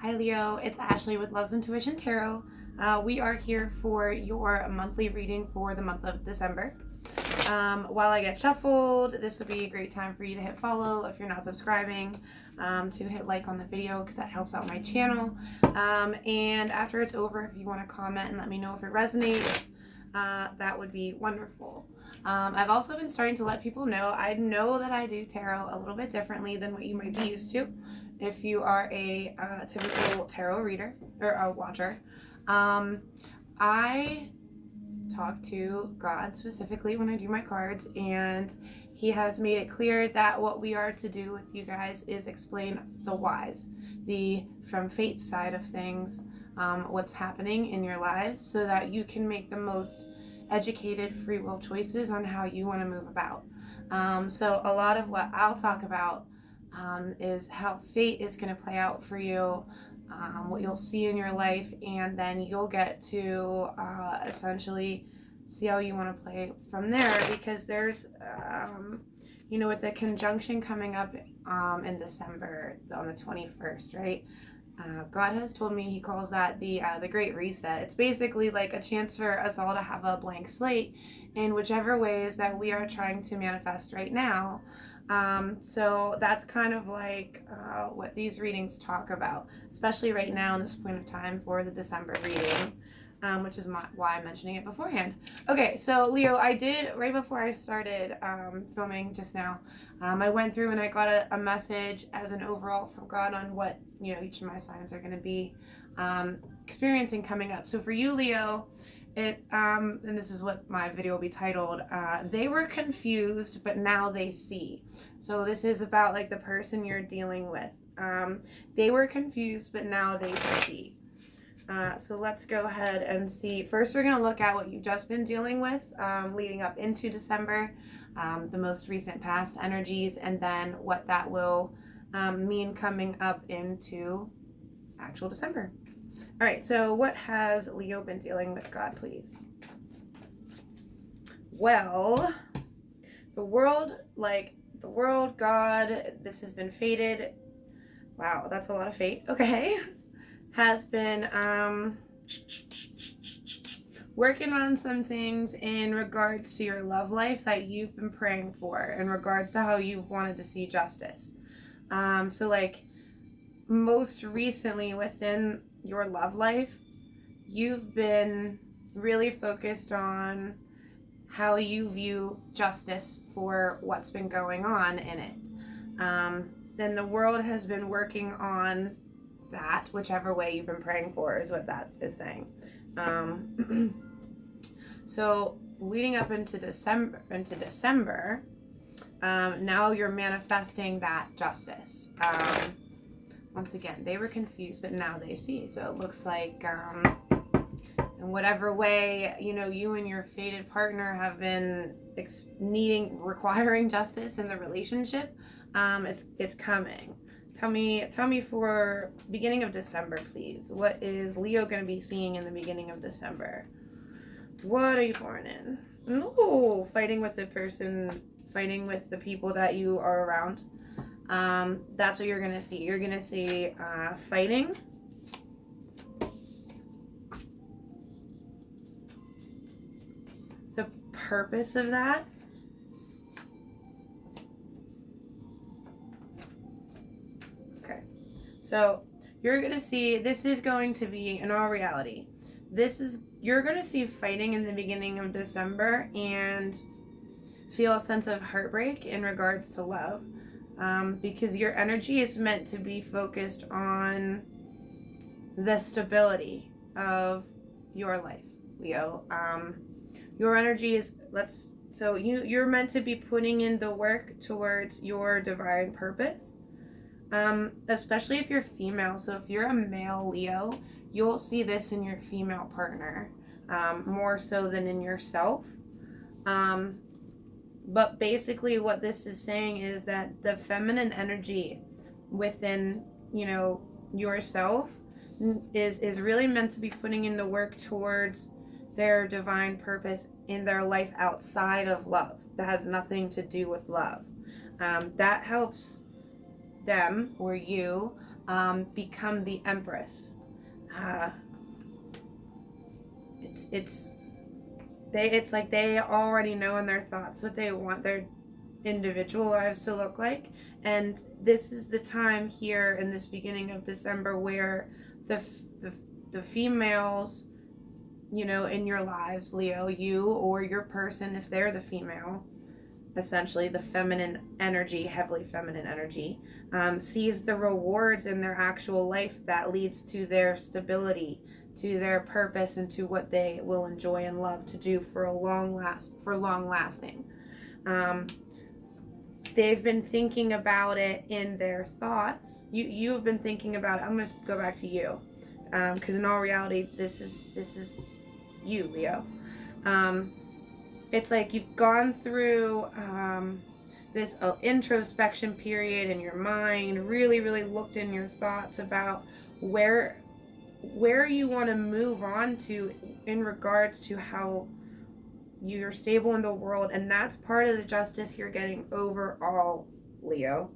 Hi Leo, it's Ashley with Love's Intuition Tarot. We are here for your monthly reading for the month of December. While I get shuffled, this would be a great time for you to hit follow if you're not subscribing, to hit like on the video because that helps out my channel. And after it's over, if you want to comment and let me know if it resonates, that would be wonderful. I've also been starting to let people know, I know that I do tarot a little bit differently than what you might be used to if you are a typical tarot reader or a watcher. I talk to God specifically when I do my cards, and he has made it clear that what we are to do with you guys is explain the whys, the from fate's side of things, what's happening in your lives so that you can make the most educated free will choices on how you want to move about. So a lot of what I'll talk about is how fate is going to play out for you, what you'll see in your life, and then you'll get to essentially see how you want to play from there, because there's with the conjunction coming up in December on the 21st, right? God has told me he calls that the Great Reset. It's basically like a chance for us all to have a blank slate in whichever ways that we are trying to manifest right now. So that's kind of like what these readings talk about, especially right now in this point of time for the December reading, which is why I'm mentioning it beforehand. Okay, so Leo, I did, right before I started filming just now, I went through and I got a message as an overall from God on what, each of my signs are going to be experiencing coming up. So for you, Leo, and this is what my video will be titled, they were confused, but now they see. So this is about like the person you're dealing with. They were confused, but now they see. So let's go ahead and see. First, we're going to look at what you've just been dealing with leading up into December, the most recent past energies, and then what that will mean coming up into actual December. All right, so what has Leo been dealing with, God, please? Well, the world, God, this has been fated. Wow, that's a lot of fate. Okay. Has been working on some things in regards to your love life that you've been praying for, in regards to how you've wanted to see justice. So like most recently within your love life, you've been really focused on how you view justice for what's been going on in it. Then the world has been working on that, whichever way you've been praying for is what that is saying. So leading up into December, now you're manifesting that justice. Once again, they were confused, but now they see. So it looks like in whatever way, you and your fated partner have been requiring justice in the relationship, it's coming. Tell me for beginning of December, please. What is Leo going to be seeing in the beginning of December? What are you pouring in? No, fighting with the person, fighting with the people that you are around. That's what you're going to see. You're going to see fighting. The purpose of that. Okay. So you're going to see, this is going to be, in all reality, you're going to see fighting in the beginning of December and feel a sense of heartbreak in regards to love. Because your energy is meant to be focused on the stability of your life, Leo. Your energy is, you're meant to be putting in the work towards your divine purpose, especially if you're female. So if you're a male Leo, you'll see this in your female partner, more so than in yourself. But basically what this is saying is that the feminine energy within, yourself is really meant to be putting in the work towards their divine purpose in their life outside of love. That has nothing to do with love. That helps them or you become the Empress. It's like they already know in their thoughts what they want their individual lives to look like, and this is the time here in this beginning of December where the females, you know, in your lives, Leo, you or your person, if they're the female, essentially the feminine energy, heavily feminine energy, sees the rewards in their actual life that leads to their stability, to their purpose, and to what they will enjoy and love to do for long lasting. They've been thinking about it in their thoughts. You've been thinking about it. I'm going to go back to you, because in all reality, this is you, Leo. It's like you've gone through this introspection period in your mind, really looked in your thoughts about where you want to move on to in regards to how you're stable in the world, and that's part of the justice you're getting overall, Leo.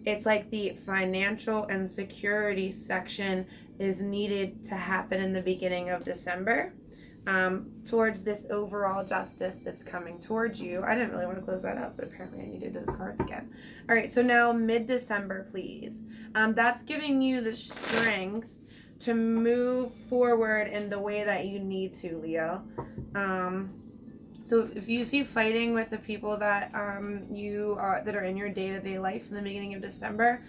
It's like the financial and security section is needed to happen in the beginning of December, towards this overall justice that's coming towards you. I didn't really want to close that up, but apparently I needed those cards again. All right, so now mid-December, please. That's giving you the strength to move forward in the way that you need to, Leo. So if you see fighting with the people that that are in your day-to-day life in the beginning of December,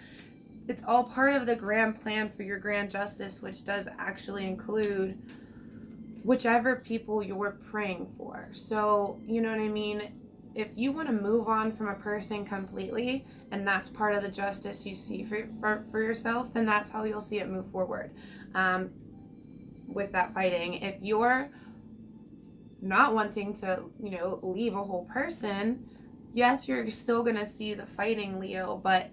it's all part of the grand plan for your grand justice, which does actually include whichever people you're praying for. So, you know what I mean? If you want to move on from a person completely, and that's part of the justice you see for yourself, then that's how you'll see it move forward. With that fighting, if you're not wanting to, you know, leave a whole person, yes, you're still gonna see the fighting, Leo, but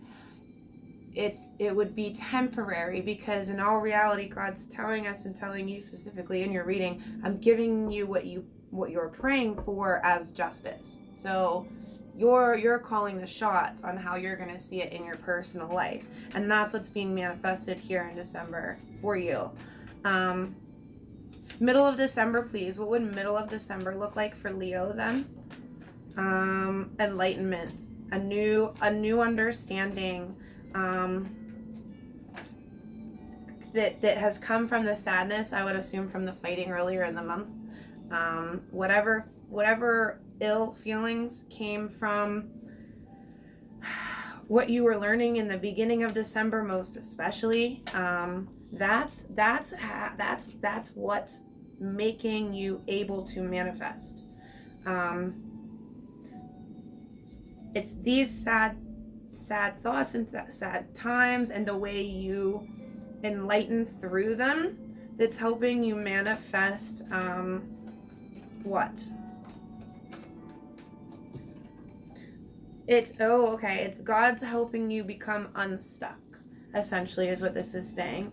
it would be temporary, because in all reality, God's telling us and telling you specifically in your reading, I'm giving you what you're praying for as justice. So you're calling the shots on how you're going to see it in your personal life, and that's what's being manifested here in December for you. Middle of December, please. What would middle of December look like for Leo then? Enlightenment, a new understanding that has come from the sadness, I would assume, from the fighting earlier in the month. Whatever ill feelings came from what you were learning in the beginning of December, most especially. That's what's making you able to manifest. It's these sad thoughts and sad times and the way you enlighten through them that's helping you manifest what? It's God's helping you become unstuck, essentially, is what this is saying.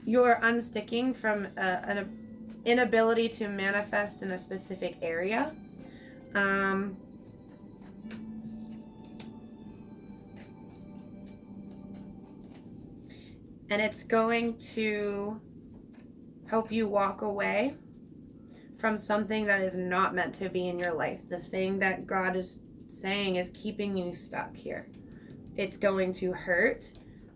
You're unsticking from an inability to manifest in a specific area. And it's going to help you walk away from something that is not meant to be in your life. The thing that God is saying is keeping you stuck here. It's going to hurt,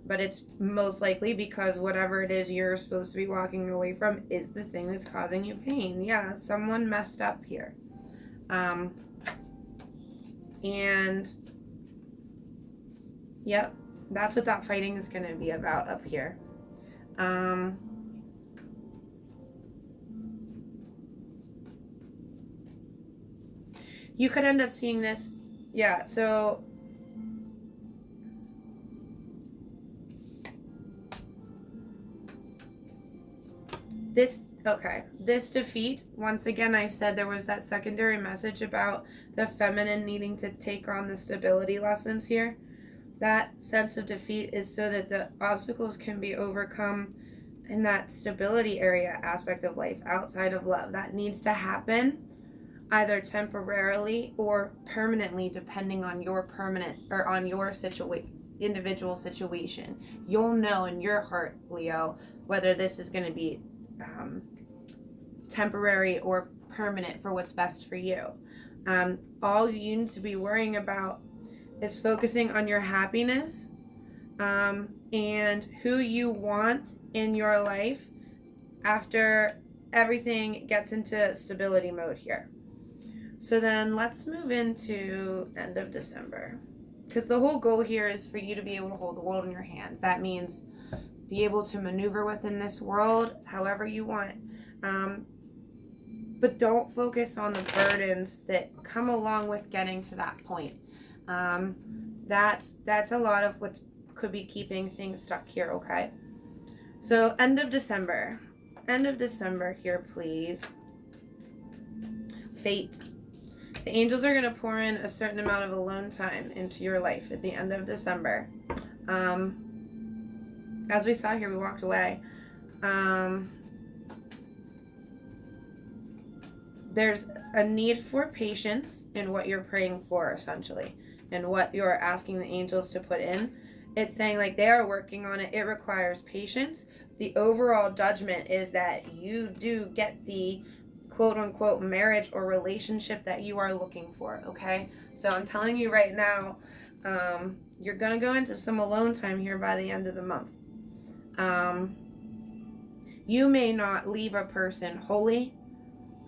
but it's most likely because whatever it is you're supposed to be walking away from is the thing that's causing you pain. Yeah, someone messed up here. And yep, that's what that fighting is going to be about up here. You could end up seeing this. Yeah, so this defeat, once again, I said there was that secondary message about the feminine needing to take on the stability lessons here. That sense of defeat is so that the obstacles can be overcome in that stability area aspect of life outside of love. That needs to happen either temporarily or permanently, depending on your situation, individual situation. You'll know in your heart, Leo, whether this is going to be temporary or permanent for what's best for you. All you need to be worrying about is focusing on your happiness and who you want in your life after everything gets into stability mode here. So then let's move into end of December, because the whole goal here is for you to be able to hold the world in your hands. That means be able to maneuver within this world however you want. But don't focus on the burdens that come along with getting to that point. That's a lot of what could be keeping things stuck here, okay? So end of December here, please. Fate. The angels are going to pour in a certain amount of alone time into your life at the end of December. As we saw here, we walked away. There's a need for patience in what you're praying for, essentially, and what you're asking the angels to put in. It's saying like they are working on it. It requires patience. The overall judgment is that you do get the quote unquote marriage or relationship that you are looking for, okay? So I'm telling you right now, you're going to go into some alone time here by the end of the month. You may not leave a person wholly,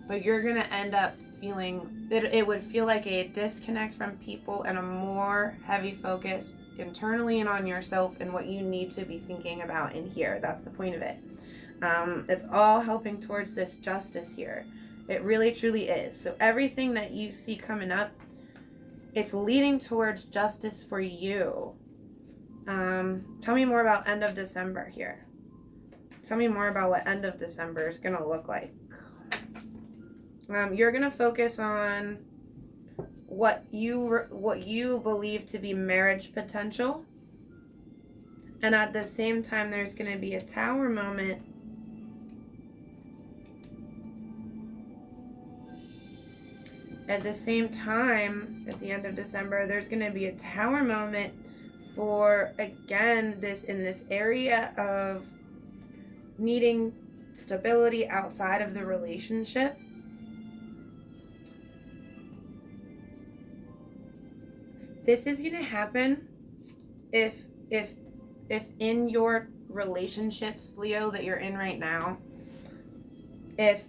but you're going to end up feeling that it would feel like a disconnect from people and a more heavy focus internally and on yourself and what you need to be thinking about in here. That's the point of it. It's all helping towards this justice here. It really truly is. So everything that you see coming up, it's leading towards justice for you. Tell me more about end of December here. Tell me more about what end of December is going to look like. You're going to focus on what you believe to be marriage potential. And at the same time, there's going to be a tower moment. At the same time, at the end of December, there's going to be a tower moment for, again, in this area of needing stability outside of the relationship. This is going to happen if in your relationships, Leo, that you're in right now, if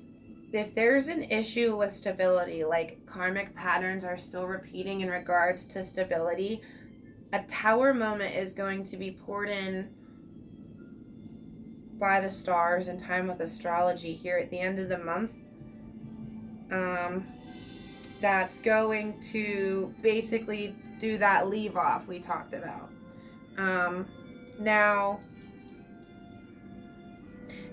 there's an issue with stability, like karmic patterns are still repeating in regards to stability, a tower moment is going to be poured in by the stars in time with astrology here at the end of the month. That's going to basically do that leave off we talked about. Now,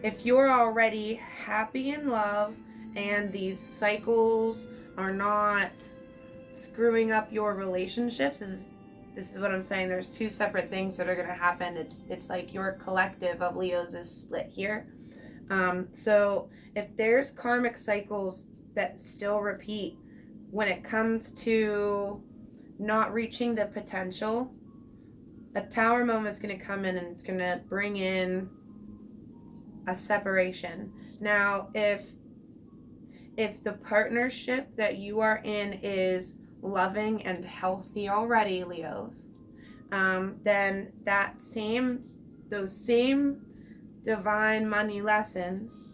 if you're already happy in love and these cycles are not screwing up your relationships, this is what I'm saying. There's two separate things that are going to happen. It's like your collective of Leos is split here. So if there's karmic cycles that still repeat when it comes to not reaching the potential, a tower moment is going to come in and it's going to bring in a separation. Now, if the partnership that you are in is loving and healthy already, Leos, then those same divine money lessons,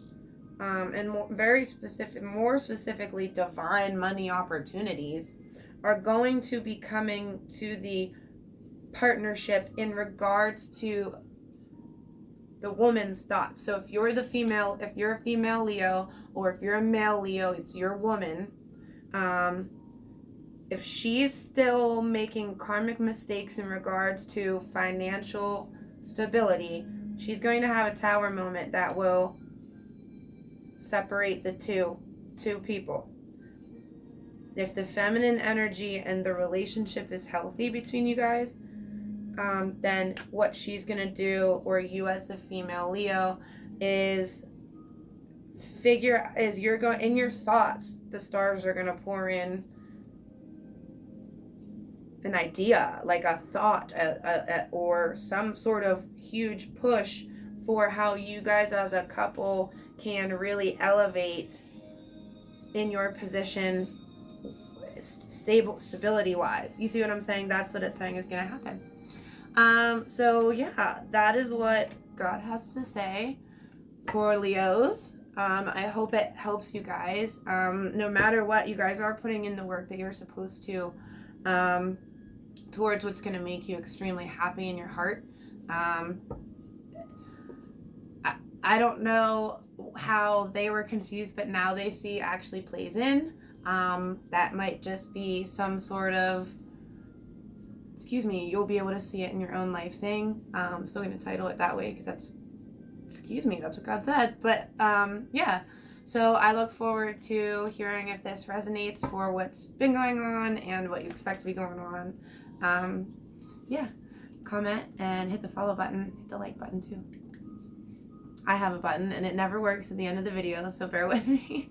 and more specifically divine money opportunities, are going to be coming to the partnership in regards to the woman's thoughts. So if you're a female Leo, or if you're a male Leo, it's your woman. If she's still making karmic mistakes in regards to financial stability, she's going to have a tower moment that will separate the two people. If the feminine energy and the relationship is healthy between you guys, then what she's going to do, or you as the female Leo, is you're going, in your thoughts, the stars are going to pour in an idea, like a thought, or some sort of huge push for how you guys as a couple can really elevate in your position, stability wise. You see what I'm saying? That's what it's saying is going to happen. So yeah, that is what God has to say for Leos. I hope it helps you guys. No matter what, you guys are putting in the work that you're supposed to, towards what's going to make you extremely happy in your heart. I don't know how they were confused, but now they see actually plays in. That might just be some sort of, you'll be able to see it in your own life thing. I'm still going to title it that way because that's what God said. But yeah, so I look forward to hearing if this resonates for what's been going on and what you expect to be going on. Yeah, comment and hit the follow button, hit the like button too. I have a button and it never works at the end of the video, so bear with me.